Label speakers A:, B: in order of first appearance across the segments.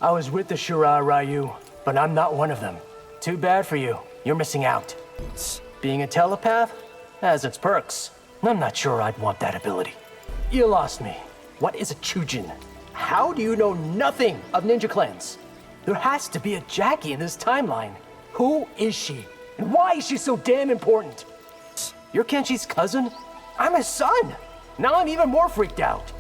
A: I was with the Shirai Ryu, but I'm not one of them. Too bad for you. You're missing out. Being a telepath has its perks. I'm not sure I'd want that ability. You lost me. What is a Chujin? How do you know nothing of ninja clans? There has to be a Jackie in this timeline. Who is she? And why is she so damn important? You're Kenshi's cousin? I'm his son! Now I'm even more freaked out.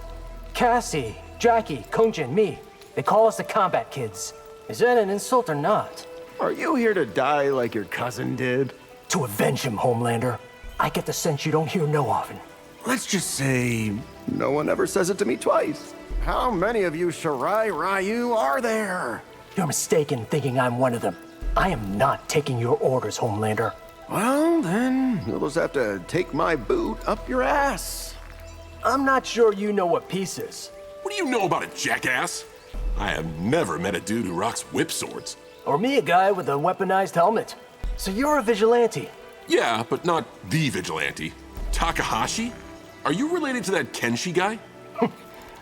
A: Cassie, Jackie, Kongjin, me. They call us the Combat Kids. Is that an insult or not?
B: Are you here to die like your cousin did?
A: To avenge him, Homelander. I get the sense you don't hear no often.
B: Let's just say no one ever says it to me twice. How many of you Shirai Ryu are there?
A: You're mistaken thinking I'm one of them. I am not taking your orders, Homelander.
B: Well, then you'll just have to take my boot up your ass.
A: I'm not sure you know what peace is.
C: What do you know about it, jackass? I have never met a dude who rocks whip swords.
A: Or me, a guy with a weaponized helmet. So you're a vigilante.
C: Yeah, but not the vigilante. Takahashi? Are you related to that Kenshi guy?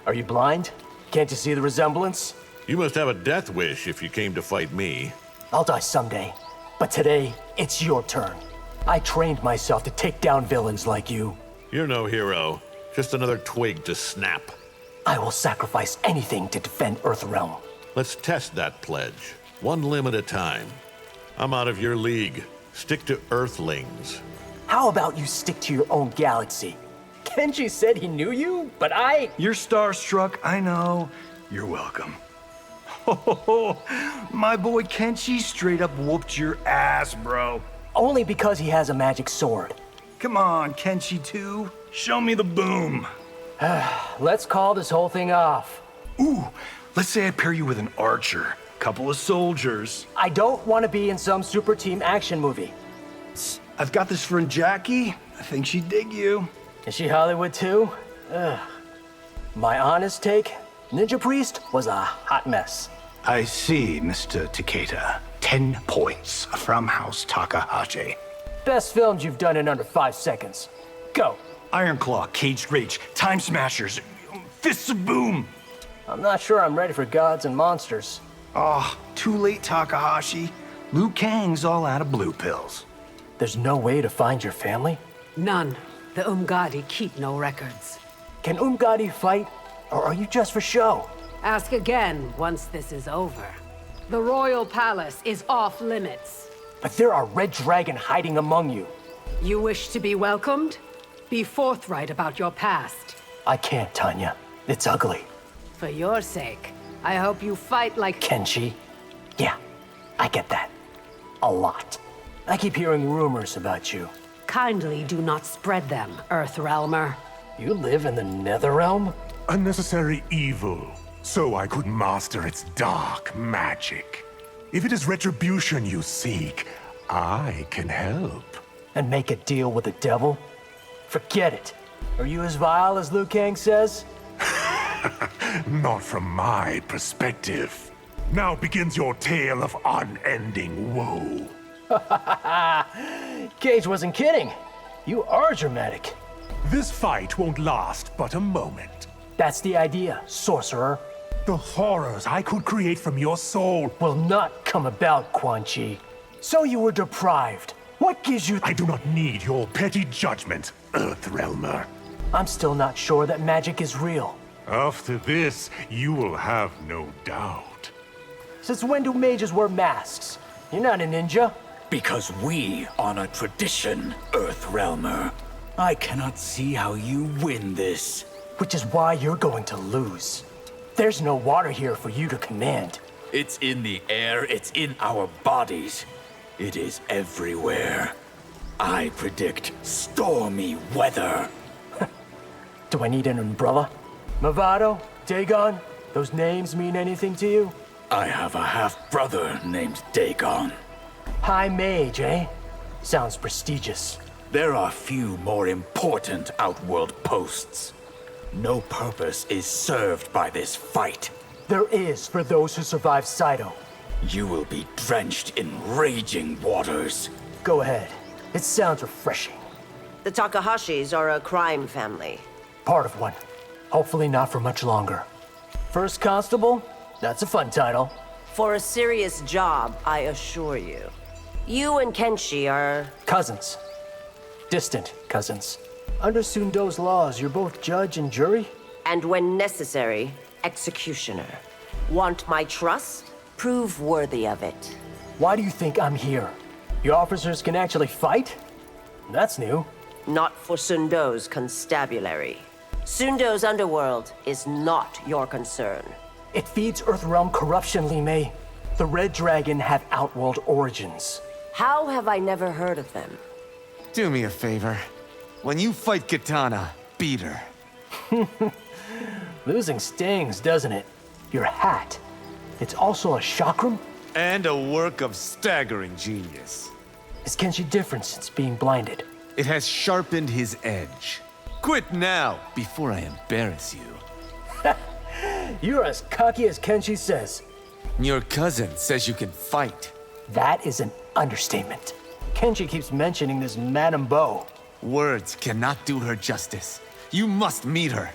A: Are you blind? Can't you see the resemblance?
D: You must have a death wish if you came to fight me.
A: I'll die someday. But today, it's your turn. I trained myself to take down villains like you.
D: You're no hero. Just another twig to snap.
A: I will sacrifice anything to defend Earthrealm.
D: Let's test that pledge. One limb at a time. I'm out of your league. Stick to Earthlings.
A: How about you stick to your own galaxy? Kenshi said he knew you, but
E: You're starstruck, I know. You're welcome. Oh, my boy Kenshi straight up whooped your ass, bro.
A: Only because he has a magic sword.
E: Come on, Kenshi 2. Show me the boom.
A: Let's call this whole thing off.
E: Ooh, let's say I pair you with an archer. Couple of soldiers.
A: I don't want to be in some super team action movie.
E: I've got this friend Jackie. I think she'd dig you.
A: Is she Hollywood too? Ugh. My honest take, Ninja Priest was a hot mess.
E: I see, Mr. Takeda. 10 points from House Takahashi.
A: Best films you've done in under 5 seconds. Go.
E: Iron Claw, Caged Rage, Time Smashers, Fists of Boom.
A: I'm not sure I'm ready for gods and monsters.
E: Ah, too late, Takahashi. Liu Kang's all out of blue pills.
A: There's no way to find your family?
F: None. The Umgadi keep no records.
A: Can Umgadi fight, or are you just for show?
F: Ask again once this is over. The royal palace is off limits.
A: But there are Red Dragon hiding among you.
F: You wish to be welcomed? Be forthright about your past.
A: I can't, Tanya. It's ugly.
F: For your sake, I hope you fight like
A: Kenshi? Yeah, I get that. A lot. I keep hearing rumors about you.
F: Kindly do not spread them, Earthrealmer.
A: You live in the Netherrealm?
G: Unnecessary evil, so I could master its dark magic. If it is retribution you seek, I can help.
A: And make a deal with the devil? Forget it. Are you as vile as Liu Kang says?
G: Not from my perspective. Now begins your tale of unending woe.
A: Cage wasn't kidding. You are dramatic.
G: This fight won't last but a moment.
A: That's the idea, sorcerer.
G: The horrors I could create from your soul.
A: Will not come about, Quan Chi. So you were deprived. What gives you...
G: I do not need your petty judgment, Earthrealmer.
A: I'm still not sure that magic is real.
G: After this, you will have no doubt.
A: Since when do mages wear masks? You're not a ninja.
H: Because we honor tradition, Earthrealmer. I cannot see how you win this.
A: Which is why you're going to lose. There's no water here for you to command.
H: It's in the air, it's in our bodies. It is everywhere. I predict stormy weather.
A: Do I need an umbrella? Movado? Dagon? Those names mean anything to you?
H: I have a half-brother named Dagon.
A: High mage, eh? Sounds prestigious.
H: There are few more important Outworld posts. No purpose is served by this fight.
A: There is for those who survive Saito.
H: You will be drenched in raging waters.
A: Go ahead. It sounds refreshing.
I: The Takahashis are a crime family.
A: Part of one. Hopefully not for much longer. First Constable, That's a fun title.
I: For a serious job, I assure you. You and Kenshi are...
A: Cousins. Distant cousins. Under Sundo's laws, you're both judge and jury?
I: And when necessary, executioner. Want my trust? Prove worthy of it.
A: Why do you think I'm here? Your officers can actually fight? That's new.
I: Not for Sundo's constabulary. Sundo's underworld is not your concern.
A: It feeds Earthrealm corruption, Li Mei. The Red Dragon have Outworld origins.
I: How have I never heard of them?
J: Do me a favor. When you fight Kitana, beat her.
A: Losing stings, doesn't it? Your hat. It's also a chakram?
J: And a work of staggering genius.
A: Is Kenshi different since being blinded?
J: It has sharpened his edge. Quit now, before I embarrass you.
A: You're as cocky as Kenshi says.
J: Your cousin says you can fight.
A: That is an understatement. Kenshi keeps mentioning this Madame Bo.
J: Words cannot do her justice. You must meet her.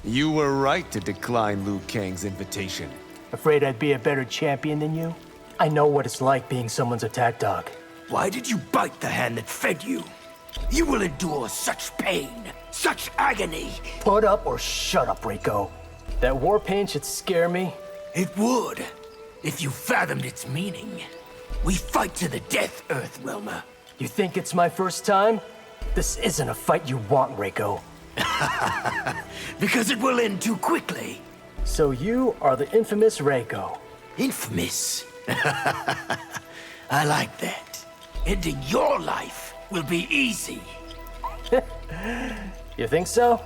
J: You were right to decline Liu Kang's invitation.
A: Afraid I'd be a better champion than you? I know what it's like being someone's attack dog.
H: Why did you bite the hand that fed you? You will endure such pain, such agony.
A: Put up or shut up, Rico. That war pain should scare me.
H: It would, if you fathomed its meaning. We fight to the death, Earthrealmer.
A: You think it's my first time? This isn't a fight you want, Rico.
H: Because it will end too quickly.
A: So you are the infamous Reiko.
H: Infamous. I like that. Ending your life will be easy.
A: You think so?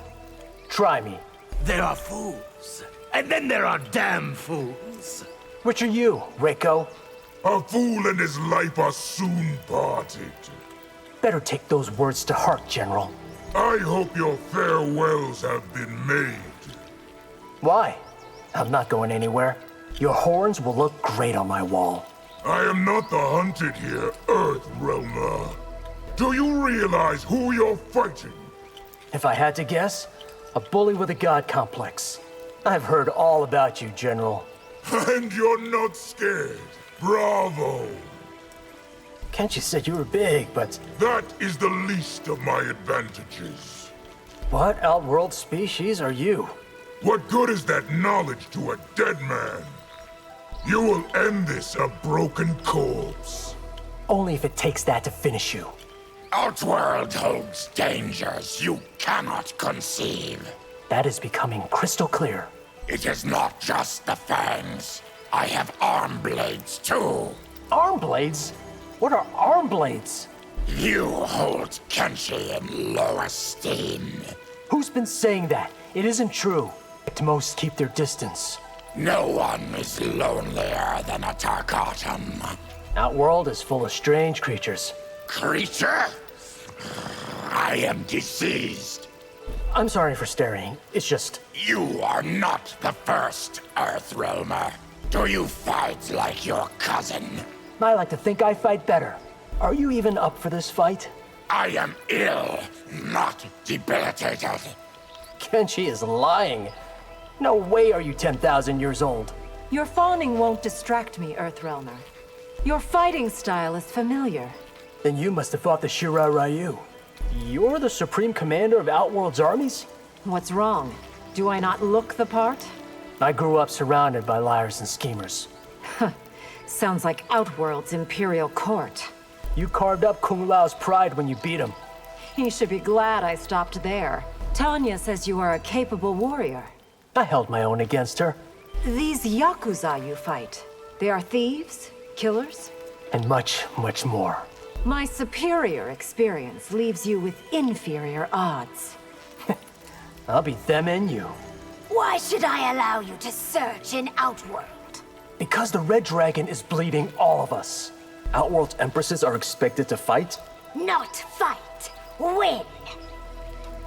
A: Try me.
H: There are fools, and then there are damn fools.
A: Which are you, Reiko?
G: A fool and his life are soon parted.
A: Better take those words to heart, General.
G: I hope your farewells have been made.
A: Why? I'm not going anywhere. Your horns will look great on my wall.
G: I am not the hunted here, Earthrealmer. Do you realize who you're fighting?
A: If I had to guess, a bully with a god complex. I've heard all about you, General.
G: And you're not scared. Bravo!
A: Kenshi said you were big, but...
G: That is the least of my advantages.
A: What outworld species are you?
G: What good is that knowledge to a dead man? You will end this a broken corpse.
A: Only if it takes that to finish you.
K: Outworld holds dangers you cannot conceive.
A: That is becoming crystal clear.
K: It is not just the fangs. I have arm blades too.
A: Arm blades? What are arm blades?
K: You hold Kenshi in low esteem.
A: Who's been saying that? It isn't true. At most, keep their distance.
K: No one is lonelier than a Tarkatan.
A: Outworld is full of strange creatures.
K: Creature? I am diseased.
A: I'm sorry for staring. It's just...
K: You are not the first Earthrealmer. Do you fight like your cousin?
A: I like to think I fight better. Are you even up for this fight?
K: I am ill, not debilitated.
A: Kenshi is lying. No way are you 10,000 years old.
L: Your fawning won't distract me, Earthrealmer. Your fighting style is familiar.
A: Then you must have fought the Shirai Ryu. You're the supreme commander of Outworld's armies?
L: What's wrong? Do I not look the part?
A: I grew up surrounded by liars and schemers.
L: Sounds like Outworld's imperial court.
A: You carved up Kung Lao's pride when you beat him.
L: He should be glad I stopped there. Tanya says you are a capable warrior.
A: I held my own against her.
L: These Yakuza you fight, they are thieves, killers?
A: And much, much more.
L: My superior experience leaves you with inferior odds.
A: I'll beat them and you.
M: Why should I allow you to search in Outworld?
A: Because the Red Dragon is bleeding all of us. Outworld's empresses are expected to fight?
M: Not fight. Win.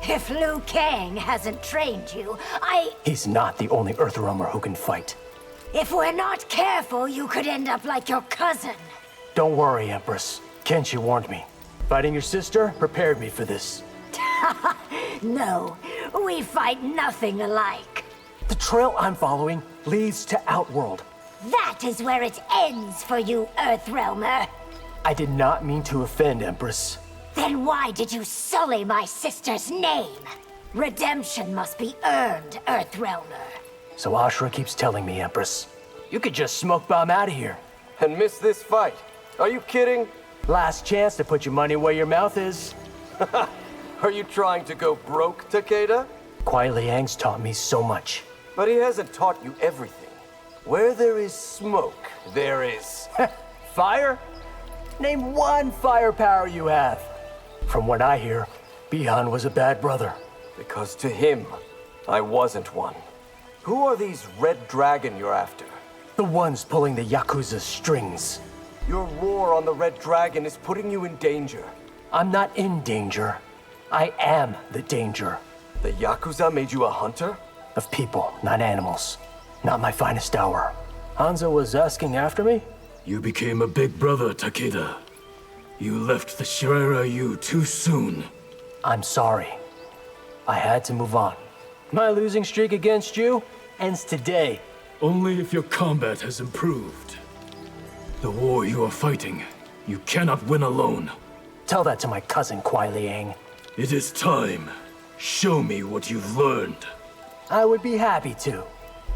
M: If Liu Kang hasn't trained you,
A: He's not the only Earthrealmer who can fight.
M: If we're not careful, you could end up like your cousin.
A: Don't worry, Empress. Kenshi warned me. Fighting your sister prepared me for this.
M: No, we fight nothing alike.
A: The trail I'm following leads to Outworld.
M: That is where it ends for you, Earthrealmer.
A: I did not mean to offend, Empress.
M: Then why did you sully my sister's name? Redemption must be earned, Earthrealmer.
A: So Ashura keeps telling me, Empress, you could just smoke bomb out of here.
N: And miss this fight. Are you kidding?
A: Last chance to put your money where your mouth is.
N: Are you trying to go broke, Takeda?
A: Kuai Liang's taught me so much.
N: But he hasn't taught you everything. Where there is smoke, there is...
A: Fire? Name one firepower you have. From what I hear, Bihan was a bad brother.
N: Because to him, I wasn't one. Who are these Red Dragon you're after?
A: The ones pulling the Yakuza's strings.
N: Your war on the Red Dragon is putting you in danger.
A: I'm not in danger. I am the danger.
N: The Yakuza made you a hunter?
A: Of people, not animals. Not my finest hour. Hanzo was asking after me?
H: You became a big brother, Takeda. You left the Shirai Ryu too soon.
A: I'm sorry. I had to move on. My losing streak against you ends today.
H: Only if your combat has improved. The war you are fighting, you cannot win alone.
A: Tell that to my cousin, Kuai Liang.
H: It is time. Show me what you've learned.
A: I would be happy to.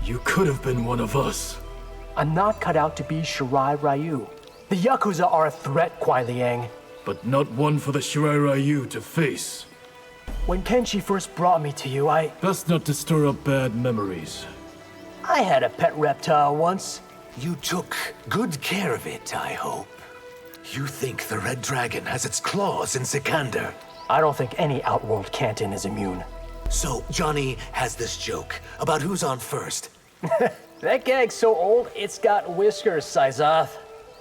H: You could have been one of us.
A: I'm not cut out to be Shirai Ryu. The Yakuza are a threat, Kuai Liang.
H: But not one for the Shirai Ryu to face.
A: When Kenshi first brought me to you,
H: Best not to stir up bad memories.
A: I had a pet reptile once.
O: You took good care of it, I hope. You think the Red Dragon has its claws in Sikander?
A: I don't think any Outworld Canton is immune.
O: So Johnny has this joke about who's on first.
A: That gag's so old, it's got whiskers, Syzoth.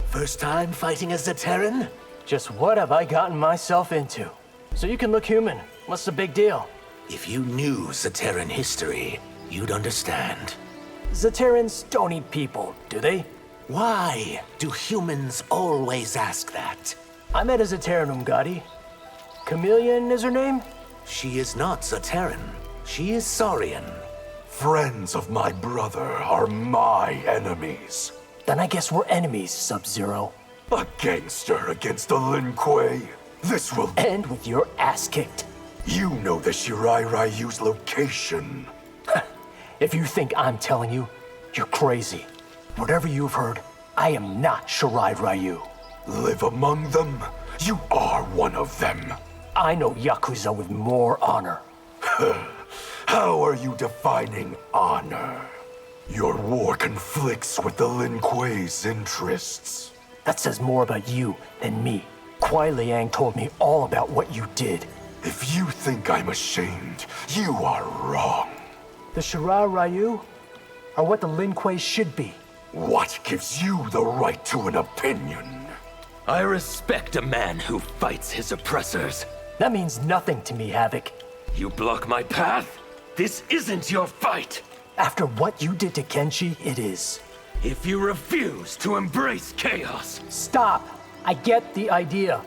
O: First time fighting a Zaterran?
A: Just what have I gotten myself into? So you can look human. What's the big deal?
O: If you knew Zaterran history, you'd understand.
A: Zaterrans don't eat people, do they?
O: Why do humans always ask that?
A: I met a Zaterran Umgadi. Chameleon is her name?
O: She is not Zaterran. She is Saurian.
K: Friends of my brother are my enemies.
A: Then I guess we're enemies, Sub-Zero.
K: A gangster against the Lin Kuei. This will
A: end with your ass kicked.
K: You know the Shirai Ryu's location.
A: If you think I'm telling you, you're crazy. Whatever you've heard, I am not Shirai Ryu.
K: Live among them? You are one of them.
A: I know Yakuza with more honor.
K: How are you defining honor? Your war conflicts with the Lin Kuei's interests.
A: That says more about you than me. Kuai Liang told me all about what you did.
K: If you think I'm ashamed, you are wrong.
A: The Shirai Ryu are what the Lin Kuei should be.
K: What gives you the right to an opinion?
H: I respect a man who fights his oppressors.
A: That means nothing to me, Havoc.
H: You block my path? This isn't your fight.
A: After what you did to Kenshi, it is.
H: If you refuse to embrace chaos...
A: Stop! I get the idea.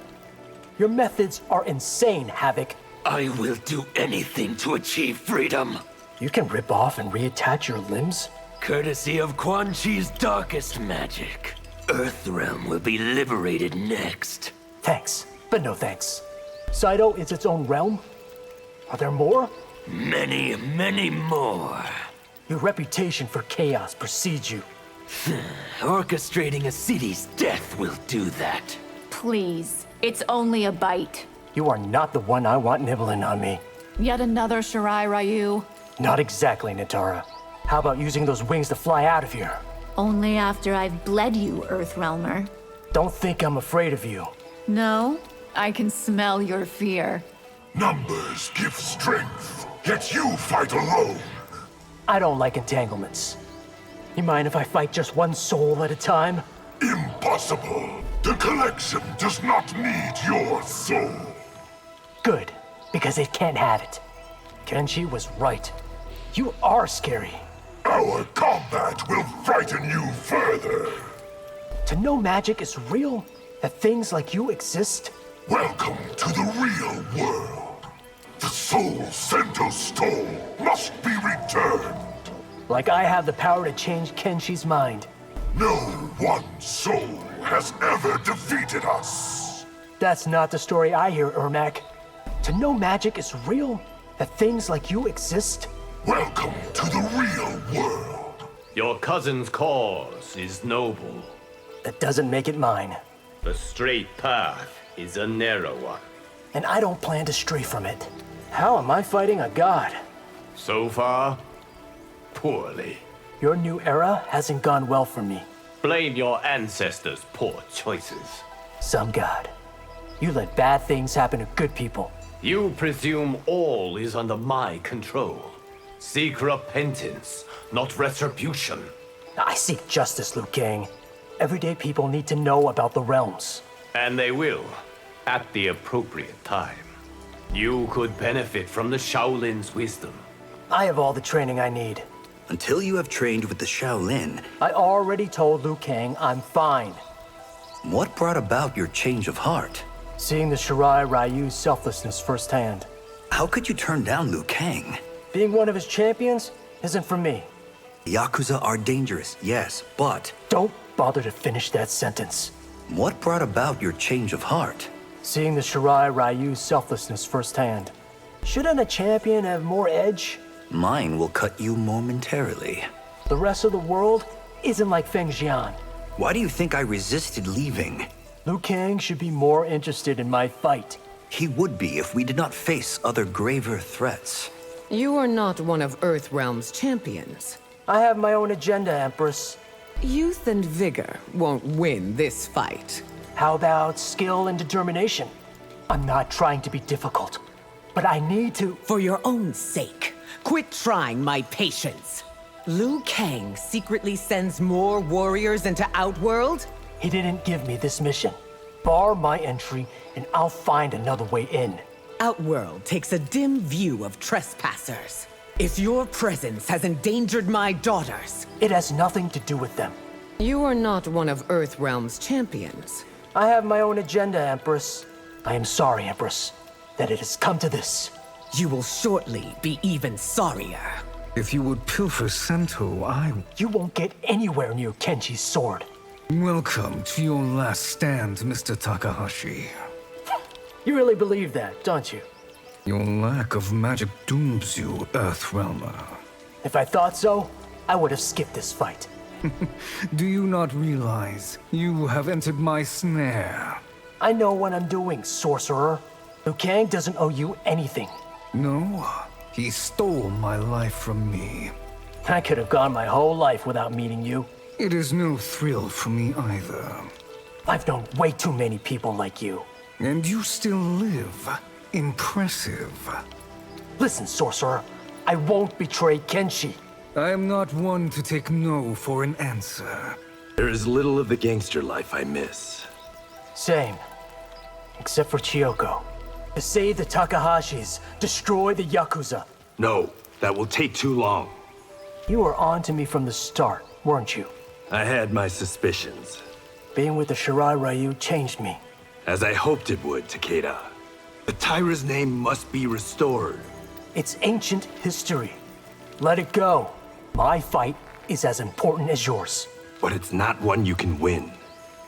A: Your methods are insane, Havoc.
H: I will do anything to achieve freedom.
A: You can rip off and reattach your limbs?
H: Courtesy of Quan Chi's darkest magic. Earthrealm will be liberated next.
A: Thanks, but no thanks. Saito is its own realm? Are there more?
H: Many, many more.
A: Your reputation for chaos precedes you.
H: Orchestrating a city's death will do that.
P: Please, it's only a bite.
A: You are not the one I want nibbling on me.
P: Yet another Shirai Ryu.
A: Not exactly, Natara. How about using those wings to fly out of here?
P: Only after I've bled you, Earthrealmer.
A: Don't think I'm afraid of you.
P: No, I can smell your fear.
K: Numbers give strength, yet you fight alone.
A: I don't like entanglements. You mind if I fight just one soul at a time?
K: Impossible. The collection does not need your soul.
A: Good, because it can't have it. Kenshi was right. You are scary.
K: Our combat will frighten you further.
A: To know magic is real, that things like you exist.
K: Welcome to the real world. The soul Sento stole must be returned.
A: Like I have the power to change Kenshi's mind.
K: No one soul has ever defeated us.
A: That's not the story I hear, Ermac. To know magic is real, that things like you exist.
K: Welcome to the real world.
Q: Your cousin's cause is noble.
A: That doesn't make it mine.
Q: The straight path is a narrow one.
A: And I don't plan to stray from it. How am I fighting a god?
Q: So far, poorly.
A: Your new era hasn't gone well for me.
Q: Blame your ancestors' poor choices.
A: Some god. You let bad things happen to good people.
Q: You presume all is under my control. Seek repentance, not retribution.
A: I seek justice, Liu Kang. Everyday people need to know about the realms.
Q: And they will, at the appropriate time. You could benefit from the Shaolin's wisdom.
A: I have all the training I need.
O: Until you have trained with the Shaolin.
A: I already told Liu Kang I'm fine.
O: What brought about your change of heart?
A: Seeing the Shirai Ryu's selflessness firsthand.
O: How could you turn down Liu Kang?
A: Being one of his champions isn't for me.
O: Yakuza are dangerous, yes, but...
A: Don't bother to finish that sentence.
O: What brought about your change of heart?
A: Seeing the Shirai Ryu's selflessness firsthand. Shouldn't a champion have more edge?
O: Mine will cut you momentarily.
A: The rest of the world isn't like Feng Jian.
O: Why do you think I resisted leaving?
A: Liu Kang should be more interested in my fight.
O: He would be if we did not face other graver threats.
F: You are not one of Earthrealm's champions.
A: I have my own agenda, Empress.
F: Youth and vigor won't win this fight.
A: How about skill and determination? I'm not trying to be difficult, but I need to...
F: For your own sake, quit trying my patience. Liu Kang secretly sends more warriors into Outworld?
A: He didn't give me this mission. Bar my entry, and I'll find another way in.
F: Outworld takes a dim view of trespassers. If your presence has endangered my daughters...
A: It has nothing to do with them.
F: You are not one of Earthrealm's champions.
A: I have my own agenda, Empress. I am sorry, Empress, that it has come to this.
F: You will shortly be even sorrier.
E: If you would pilfer Sento,
A: You won't get anywhere near Kenshi's sword.
E: Welcome to your last stand, Mr. Takahashi.
A: You really believe that, don't you?
E: Your lack of magic dooms you, Earthrealmer.
A: If I thought so, I would have skipped this fight.
E: Do you not realize you have entered my snare?
A: I know what I'm doing, sorcerer. Liu Kang doesn't owe you anything.
E: No, he stole my life from me.
A: I could have gone my whole life without meeting you.
E: It is no thrill for me either.
A: I've known way too many people like you.
E: And you still live. Impressive.
A: Listen, sorcerer. I won't betray Kenshi.
E: I am not one to take no for an answer.
R: There is little of the gangster life I miss.
A: Same. Except for Chiyoko. To save the Takahashis, destroy the Yakuza.
R: No, that will take too long.
A: You were on to me from the start, weren't you?
R: I had my suspicions.
A: Being with the Shirai Ryu changed me.
R: As I hoped it would, Takeda. The Tyra's name must be restored.
A: It's ancient history. Let it go. My fight is as important as yours.
R: But it's not one you can win.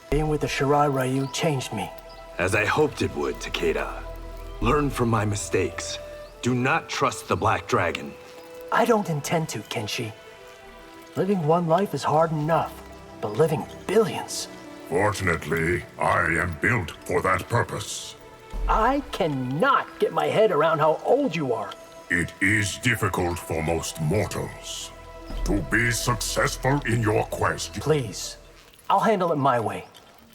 A: Being with the Shirai Ryu changed me.
R: As I hoped it would, Takeda. Learn from my mistakes. Do not trust the Black Dragon.
A: I don't intend to, Kenshi. Living one life is hard enough, but living billions...
K: Fortunately, I am built for that purpose.
A: I cannot get my head around how old you are.
K: It is difficult for most mortals. To be successful in your quest...
A: Please, I'll handle it my way.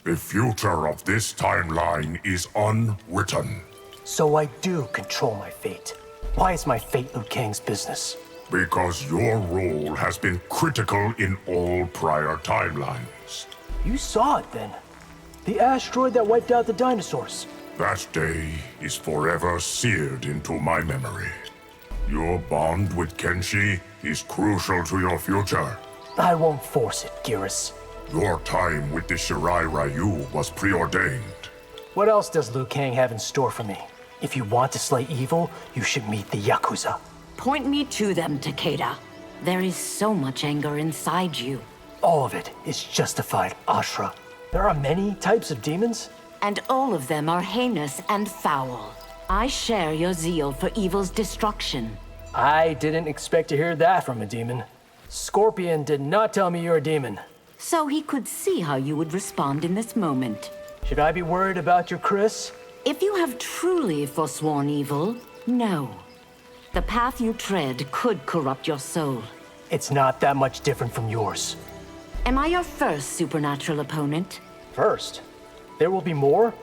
K: The future of this timeline is unwritten.
A: So I do control my fate. Why is my fate Liu Kang's business?
K: Because your role has been critical in all prior timelines.
A: You saw it then. The asteroid that wiped out the dinosaurs.
K: That day is forever seared into my memory. Your bond with Kenshi is crucial to your future.
A: I won't force it, Geras.
K: Your time with the Shirai Ryu was preordained.
A: What else does Liu Kang have in store for me? If you want to slay evil, you should meet the Yakuza.
M: Point me to them, Takeda.
S: There is so much anger inside you.
A: All of it is justified, Ashra. There are many types of demons?
S: And all of them are heinous and foul. I share your zeal for evil's destruction.
A: I didn't expect to hear that from a demon. Scorpion did not tell me you're a demon.
S: So he could see how you would respond in this moment.
A: Should I be worried about your Chris?
S: If you have truly forsworn evil, no. The path you tread could corrupt your soul.
A: It's not that much different from yours.
S: Am I your first supernatural opponent?
A: First? There will be more?